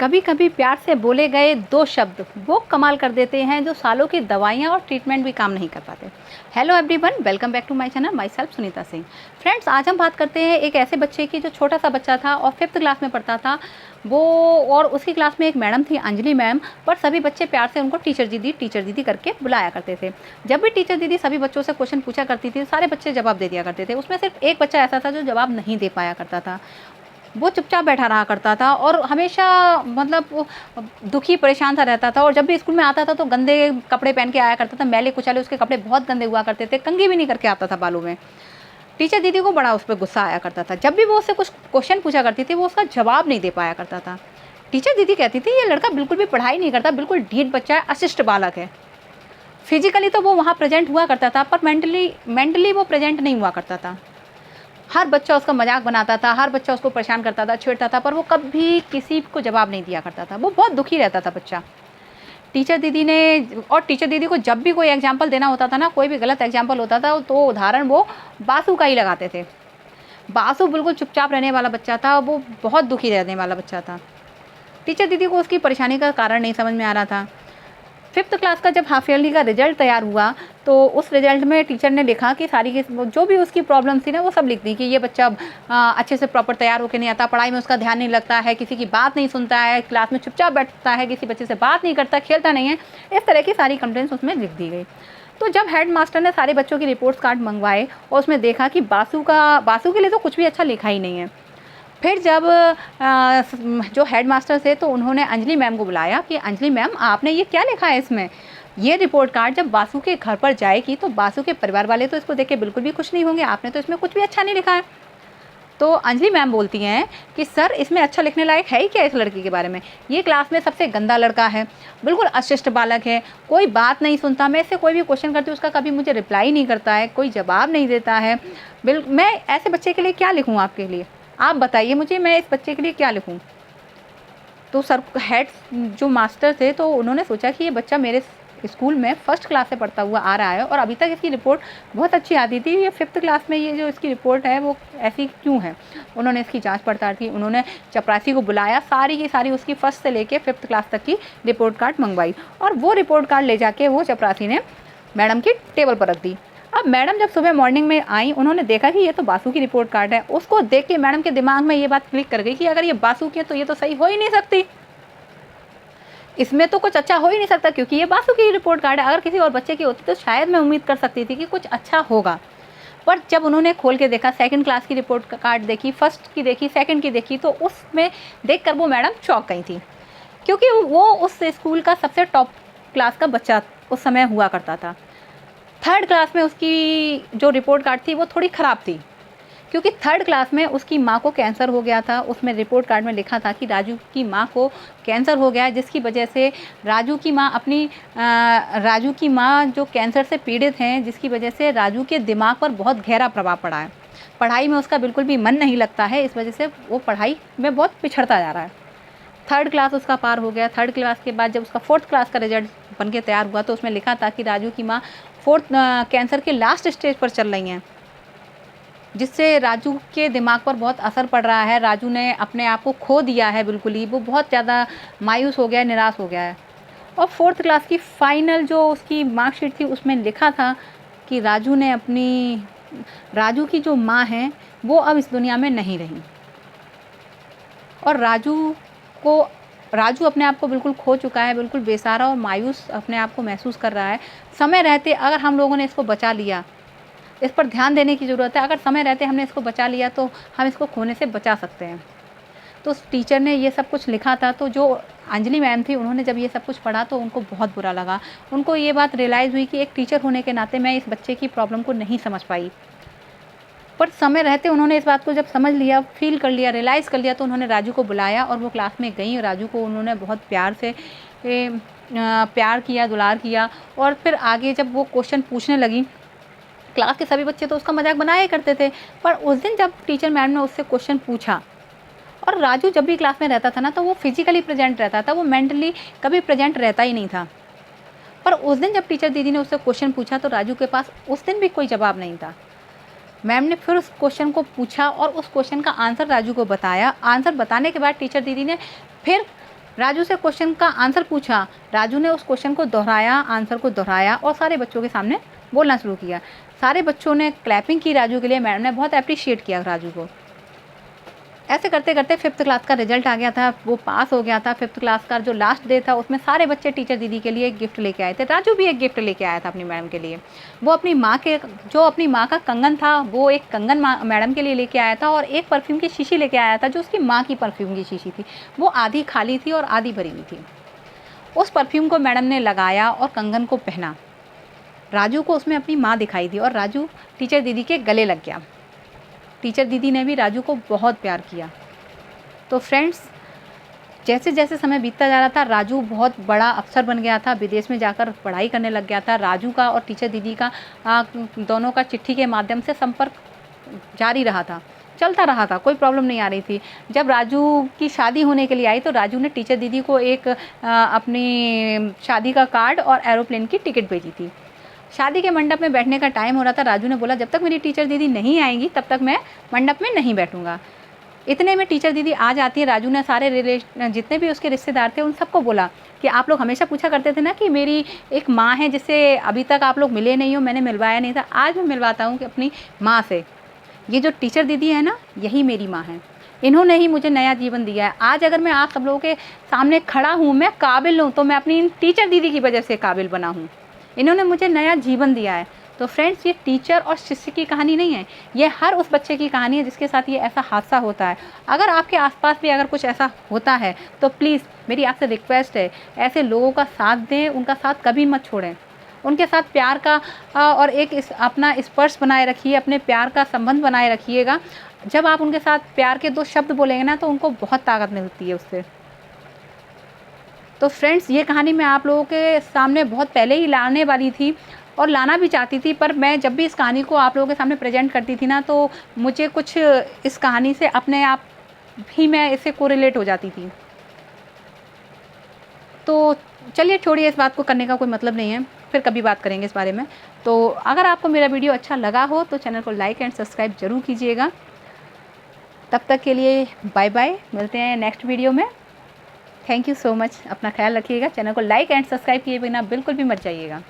कभी कभी प्यार से बोले गए दो शब्द वो कमाल कर देते हैं जो सालों की दवाइयाँ और ट्रीटमेंट भी काम नहीं कर पाते। Hello everyone, welcome back to my channel, myself Sunita Singh. Friends, आज हम बात करते हैं एक ऐसे बच्चे की जो छोटा सा बच्चा था और 5th क्लास में पढ़ता था वो। और उसकी क्लास में एक मैडम थी, अंजलि मैम, पर सभी बच्चे प्यार से उनको टीचर दीदी करके बुलाया करते थे। जब भी टीचर दीदी सभी बच्चों से क्वेश्चन पूछा करती थी, सारे बच्चे जवाब दे दिया करते थे। उसमें सिर्फ एक बच्चा ऐसा था जो जवाब नहीं दे पाया करता था। वो चुपचाप बैठा रहा करता था और हमेशा मतलब वो दुखी परेशान सा रहता था। और जब भी स्कूल में आता था तो गंदे कपड़े पहन के आया करता था, मैले कुचले उसके कपड़े बहुत गंदे हुआ करते थे, कंघी भी नहीं करके आता था बालों में। टीचर दीदी को बड़ा उस पर गुस्सा आया करता था। जब भी वो उससे कुछ क्वेश्चन पूछा करती थी वो उसका जवाब नहीं दे पाया करता था। टीचर दीदी कहती थी ये लड़का बिल्कुल भी पढ़ाई नहीं करता, बिल्कुल ढीठ बच्चा है, अशिष्ट बालक है। फिजिकली तो वो वहाँ प्रेजेंट हुआ करता था पर मेंटली वो प्रेजेंट नहीं हुआ करता था। हर बच्चा उसका मजाक बनाता था, हर बच्चा उसको परेशान करता था, छेड़ता था, पर वो कभी किसी को जवाब नहीं दिया करता था। वो बहुत दुखी रहता था बच्चा। टीचर दीदी को जब भी कोई एग्जाम्पल देना होता था ना, कोई भी गलत एग्जाम्पल होता था तो उदाहरण वो बासु का ही लगाते थे। बासु बिल्कुल चुपचाप रहने वाला बच्चा था, वो बहुत दुखी रहने वाला बच्चा था। टीचर दीदी को उसकी परेशानी का कारण नहीं समझ में आ रहा था। 5th क्लास का जब हाफ ईयरली का रिजल्ट तैयार हुआ तो उस रिजल्ट में टीचर ने लिखा कि सारी की जो भी उसकी प्रॉब्लम्स थी ना वो सब लिख दी कि ये बच्चा अच्छे से प्रॉपर तैयार होकर नहीं आता, पढ़ाई में उसका ध्यान नहीं लगता है, किसी की बात नहीं सुनता है, क्लास में चुपचाप बैठता है, किसी बच्चे से बात नहीं करता, खेलता नहीं है। इस तरह की सारी कंप्लेंट्स उसमें लिख दी गई। तो जब हेड मास्टर ने सारे बच्चों की रिपोर्ट्स कार्ड मंगवाए और उसमें देखा कि बासु के लिए तो कुछ भी अच्छा लिखा ही नहीं है। फिर जब जो हेड मास्टर थे तो उन्होंने अंजलि मैम को बुलाया कि अंजलि मैम, आपने ये क्या लिखा है इसमें? ये रिपोर्ट कार्ड जब बासु के घर पर जाएगी तो बासु के परिवार वाले तो इसको देख के बिल्कुल भी खुश नहीं होंगे, आपने तो इसमें कुछ भी अच्छा नहीं लिखा है। तो अंजलि मैम बोलती हैं कि सर, इसमें अच्छा लिखने लायक है ही क्या इस लड़की के बारे में? ये क्लास में सबसे गंदा लड़का है, बिल्कुल अशिष्ट बालक है, कोई बात नहीं सुनता, मैं इससे कोई भी क्वेश्चन करती हूँ उसका कभी मुझे रिप्लाई नहीं करता है, कोई जवाब नहीं देता है। मैं ऐसे बच्चे के लिए क्या लिखूँ आपके लिए? आप बताइए मुझे, मैं इस बच्चे के लिए क्या लिखूं? तो सर हेड जो मास्टर थे तो उन्होंने सोचा कि ये बच्चा मेरे स्कूल में 1st क्लास से पढ़ता हुआ आ रहा है और अभी तक इसकी रिपोर्ट बहुत अच्छी आती थी, ये 5th क्लास में ये जो इसकी रिपोर्ट है वो ऐसी क्यों है? उन्होंने इसकी जांच पड़ताल की, उन्होंने चपरासी को बुलाया, सारी की सारी उसकी 1st से लेके 5th क्लास तक की रिपोर्ट कार्ड मंगवाई और वो रिपोर्ट कार्ड ले जाके वो चपरासी ने मैडम की टेबल पर रख दी। अब मैडम जब सुबह मॉर्निंग में आई, उन्होंने देखा कि ये तो बासु की रिपोर्ट कार्ड है। उसको देख के मैडम के दिमाग में ये बात क्लिक कर गई कि अगर ये बासु की है तो ये तो सही हो ही नहीं सकती, इसमें तो कुछ अच्छा हो ही नहीं सकता क्योंकि ये बासु की रिपोर्ट कार्ड है। अगर किसी और बच्चे की होती तो शायद मैं उम्मीद कर सकती थी कि कुछ अच्छा होगा। पर जब उन्होंने खोल के देखा, 2nd क्लास की रिपोर्ट कार्ड देखी, 1st की देखी, 2nd की देखी, तो उसमें देख कर वो मैडम चौंक गई थी क्योंकि वो उस स्कूल का सबसे टॉप क्लास का बच्चा उस समय हुआ करता था। 3rd क्लास में उसकी जो रिपोर्ट कार्ड थी वो थोड़ी ख़राब थी क्योंकि 3rd क्लास में उसकी माँ को कैंसर हो गया था। उसमें रिपोर्ट कार्ड में लिखा था कि राजू की माँ को कैंसर हो गया है, जिसकी वजह से राजू की माँ जो कैंसर से पीड़ित हैं, जिसकी वजह से राजू के दिमाग पर बहुत गहरा प्रभाव पड़ा है। पढ़ाई में उसका बिल्कुल भी मन नहीं लगता है, इस वजह से वो पढ़ाई में बहुत पिछड़ता जा रहा है। 3rd क्लास उसका पार हो गया। 3rd क्लास के बाद जब उसका 4th क्लास का रिजल्ट बन के तैयार हुआ तो उसमें लिखा था कि राजू की माँ 4th कैंसर के लास्ट स्टेज पर चल रही हैं, जिससे राजू के दिमाग पर बहुत असर पड़ रहा है। राजू ने अपने आप को खो दिया है, बिल्कुल ही वो बहुत ज़्यादा मायूस हो गया है, निराश हो गया है। और 4th क्लास की फाइनल जो उसकी मार्कशीट थी उसमें लिखा था कि राजू की जो माँ हैं वो अब इस दुनिया में नहीं रही और राजू अपने आप को बिल्कुल खो चुका है, बिल्कुल बेसहारा और मायूस अपने आप को महसूस कर रहा है। समय रहते अगर हम लोगों ने इसको बचा लिया, इस पर ध्यान देने की ज़रूरत है। अगर समय रहते हमने इसको बचा लिया तो हम इसको खोने से बचा सकते हैं। तो उस टीचर ने ये सब कुछ लिखा था, तो जो अंजलि मैम थी उन्होंने जब ये सब कुछ पढ़ा तो उनको बहुत बुरा लगा। उनको ये बात रियलाइज़ हुई कि एक टीचर होने के नाते मैं इस बच्चे की प्रॉब्लम को नहीं समझ पाई, पर समय रहते उन्होंने इस बात को जब समझ लिया, फील कर लिया, रियलाइज़ कर लिया, तो उन्होंने राजू को बुलाया और वो क्लास में गई और राजू को उन्होंने बहुत प्यार किया, दुलार किया। और फिर आगे जब वो क्वेश्चन पूछने लगी, क्लास के सभी बच्चे तो उसका मजाक बनाया करते थे, पर उस दिन जब टीचर मैम ने उससे क्वेश्चन पूछा, और राजू जब भी क्लास में रहता था ना तो वो फिजिकली प्रेजेंट रहता था, वो मेंटली कभी प्रेजेंट रहता ही नहीं था। पर उस दिन जब टीचर दीदी ने उससे क्वेश्चन पूछा तो राजू के पास उस दिन भी कोई जवाब नहीं था। मैम ने फिर उस क्वेश्चन को पूछा और उस क्वेश्चन का आंसर राजू को बताया। आंसर बताने के बाद टीचर दीदी ने फिर राजू से क्वेश्चन का आंसर पूछा, राजू ने उस क्वेश्चन को दोहराया, आंसर को दोहराया और सारे बच्चों के सामने बोलना शुरू किया। सारे बच्चों ने क्लैपिंग की राजू के लिए, मैडम ने बहुत अप्रिशिएट किया राजू को। ऐसे करते करते 5th क्लास का रिजल्ट आ गया था, वो पास हो गया था। 5th क्लास का जो लास्ट डे था उसमें सारे बच्चे टीचर दीदी के लिए एक गिफ्ट लेके आए थे। राजू भी एक गिफ्ट लेके आया था अपनी मैडम के लिए। वो अपनी माँ का कंगन था वो एक कंगन मैडम के लिए लेके आया था, और एक परफ्यूम की शीशी लेके आया था जो उसकी माँ की परफ्यूम की शीशी थी। वो आधी खाली थी और आधी भरी हुई थी। उस परफ्यूम को मैडम ने लगाया और कंगन को पहना। राजू को उसमें अपनी माँ दिखाई दी और राजू टीचर दीदी के गले लग गया। टीचर दीदी ने भी राजू को बहुत प्यार किया। तो फ्रेंड्स, जैसे जैसे समय बीतता जा रहा था, राजू बहुत बड़ा अफसर बन गया था, विदेश में जाकर पढ़ाई करने लग गया था। राजू का और टीचर दीदी का दोनों का चिट्ठी के माध्यम से संपर्क जारी रहा था, चलता रहा था, कोई प्रॉब्लम नहीं आ रही थी। जब राजू की शादी होने के लिए आई तो राजू ने टीचर दीदी को एक अपनी शादी का कार्ड और एरोप्लेन की टिकट भेजी थी। शादी के मंडप में बैठने का टाइम हो रहा था। राजू ने बोला जब तक मेरी टीचर दीदी नहीं आएंगी तब तक मैं मंडप में नहीं बैठूंगा। इतने में टीचर दीदी आ जाती है। राजू ने सारे जितने भी उसके रिश्तेदार थे उन सबको बोला कि आप लोग हमेशा पूछा करते थे ना कि मेरी एक माँ है जिससे अभी तक आप लोग मिले नहीं हो, मैंने मिलवाया नहीं था, आज मैं मिलवाता हूँ कि अपनी माँ से। ये जो टीचर दीदी है ना, यही मेरी माँ है। इन्होंने ही मुझे नया जीवन दिया है। आज अगर मैं आप सब लोगों के सामने खड़ा हूँ, मैं काबिल हूँ, तो मैं अपनी इन टीचर दीदी की वजह से काबिल बना हूँ। इन्होंने मुझे नया जीवन दिया है। तो फ्रेंड्स, ये टीचर और शिष्य की कहानी नहीं है, ये हर उस बच्चे की कहानी है जिसके साथ ये ऐसा हादसा होता है। अगर आपके आसपास भी अगर कुछ ऐसा होता है तो प्लीज़ मेरी आपसे रिक्वेस्ट है, ऐसे लोगों का साथ दें, उनका साथ कभी मत छोड़ें। उनके साथ प्यार का और एक अपना स्पर्श बनाए रखिए, अपने प्यार का संबंध बनाए रखिएगा। जब आप उनके साथ प्यार के 2 शब्द बोलेंगे ना तो उनको बहुत ताकत मिलती है उससे। तो फ्रेंड्स, ये कहानी मैं आप लोगों के सामने बहुत पहले ही लाने वाली थी और लाना भी चाहती थी, पर मैं जब भी इस कहानी को आप लोगों के सामने प्रेजेंट करती थी ना तो मुझे कुछ इस कहानी से अपने आप ही मैं इससे कोरिलेट हो जाती थी। तो चलिए छोड़िए, इस बात को करने का कोई मतलब नहीं है, फिर कभी बात करेंगे इस बारे में। तो अगर आपको मेरा वीडियो अच्छा लगा हो तो चैनल को लाइक एंड सब्सक्राइब ज़रूर कीजिएगा। तब तक के लिए बाय बाय, मिलते हैं नेक्स्ट वीडियो में। थैंक यू सो मच, अपना ख्याल रखिएगा। चैनल को लाइक एंड सब्सक्राइब किए बिना बिल्कुल भी मत जाइएगा।